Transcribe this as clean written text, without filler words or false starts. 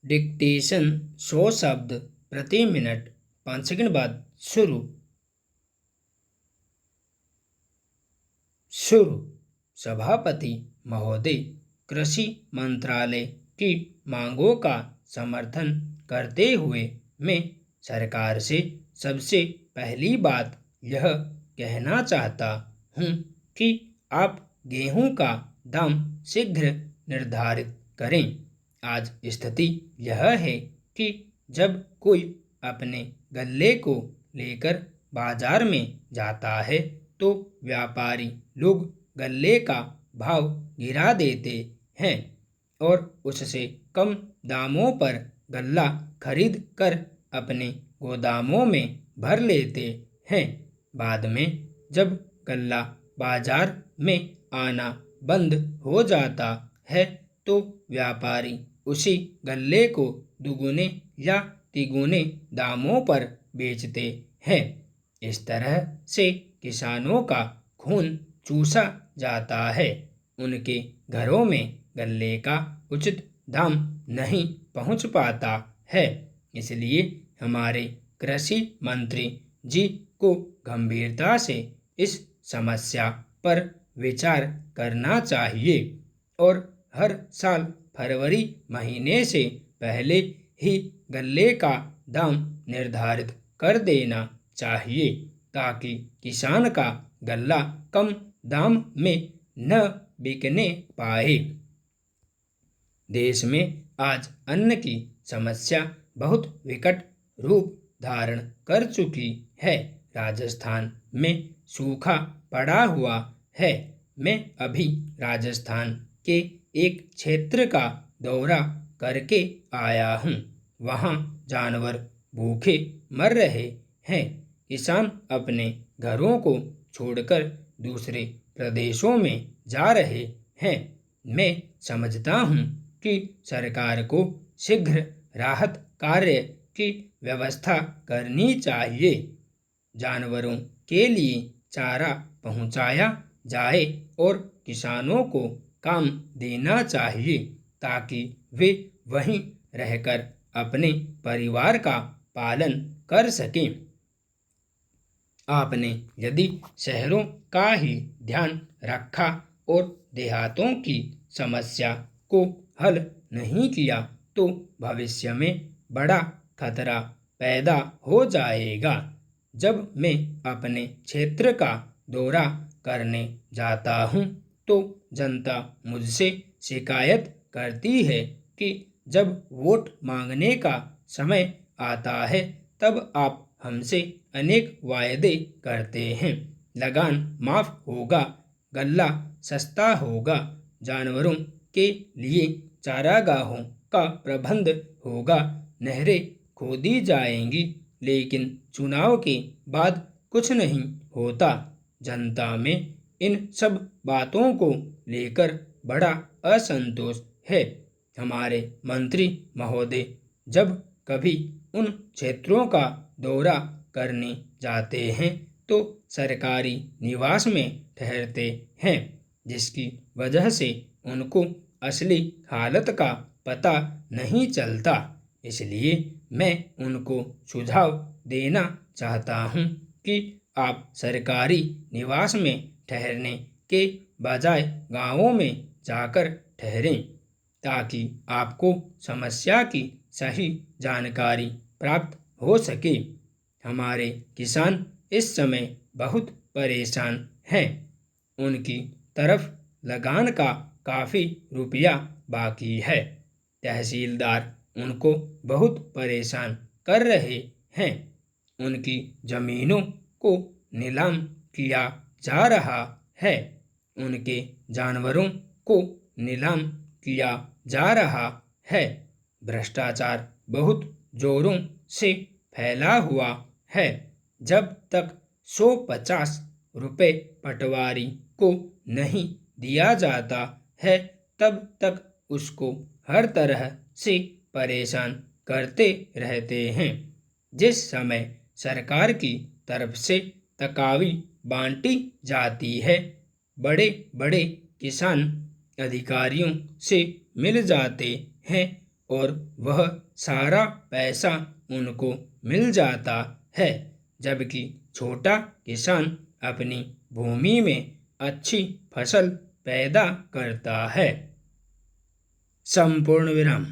Dictation 100 शब्द प्रति minute 5 second बाद शुरू। सभापति महोदय, कृषि मंत्रालय की मांगों का समर्थन करते हुए मैं सरकार से सबसे पहली बात यह कहना चाहता हूँ कि आप गेहूं का दाम शीघ्र निर्धारित करें। आज स्थिति यह है कि जब कोई अपने गल्ले को लेकर बाजार में जाता है तो व्यापारी लोग गल्ले का भाव गिरा देते हैं और उससे कम दामों पर गल्ला खरीद कर अपने गोदामों में भर लेते हैं। बाद में जब गल्ला बाजार में आना बंद हो जाता है तो व्यापारी उसी गल्ले को दुगुने या तिगुने दामों पर बेचते हैं। इस तरह से किसानों का खून चूसा जाता है। उनके घरों में गल्ले का उचित दाम नहीं पहुंच पाता है। इसलिए हमारे कृषि मंत्री जी को गंभीरता से इस समस्या पर विचार करना चाहिए और हर साल फरवरी महीने से पहले ही गल्ले का दाम निर्धारित कर देना चाहिए ताकि किसान का गल्ला कम दाम में न बिकने पाए। देश में आज अन्न की समस्या बहुत विकट रूप धारण कर चुकी है। राजस्थान में सूखा पड़ा हुआ है। मैं अभी राजस्थान के एक क्षेत्र का दौरा करके आया हूँ। वहाँ जानवर भूखे मर रहे हैं। किसान अपने घरों को छोड़कर दूसरे प्रदेशों में जा रहे हैं। मैं समझता हूँ कि सरकार को शीघ्र राहत कार्य की व्यवस्था करनी चाहिए। जानवरों के लिए चारा पहुँचाया जाए और किसानों को काम देना चाहिए ताकि वे वहीं रहकर अपने परिवार का पालन कर सकें। आपने यदि शहरों का ही ध्यान रखा और देहातों की समस्या को हल नहीं किया तो भविष्य में बड़ा खतरा पैदा हो जाएगा। जब मैं अपने क्षेत्र का दौरा करने जाता हूँ तो जनता मुझसे शिकायत करती है कि जब वोट मांगने का समय आता है तब आप हमसे अनेक वायदे करते हैं। लगान माफ होगा, गल्ला सस्ता होगा, जानवरों के लिए चारागाहों का प्रबंध होगा, नहरें खोदी जाएंगी, लेकिन चुनाव के बाद कुछ नहीं होता। जनता में इन सब बातों को लेकर बड़ा असंतोष है। हमारे मंत्री महोदय जब कभी उन क्षेत्रों का दौरा करने जाते हैं तो सरकारी निवास में ठहरते हैं, जिसकी वजह से उनको असली हालत का पता नहीं चलता। इसलिए मैं उनको सुझाव देना चाहता हूँ कि आप सरकारी निवास में ठहरने के बजाय गांवों में जाकर ठहरें ताकि आपको समस्या की सही जानकारी प्राप्त हो सके। हमारे किसान इस समय बहुत परेशान हैं। उनकी तरफ लगान का काफ़ी रुपया बाकी है। तहसीलदार उनको बहुत परेशान कर रहे हैं। उनकी ज़मीनों को नीलाम किया जा रहा है। उनके जानवरों को नीलाम किया जा रहा है। भ्रष्टाचार बहुत जोरों से फैला हुआ है। जब तक 150 रुपये पटवारी को नहीं दिया जाता है तब तक उसको हर तरह से परेशान करते रहते हैं। जिस समय सरकार की तरफ से तकावी बांटी जाती है, बड़े बड़े किसान अधिकारियों से मिल जाते हैं और वह सारा पैसा उनको मिल जाता है, जबकि छोटा किसान अपनी भूमि में अच्छी फसल पैदा करता है। संपूर्ण विराम।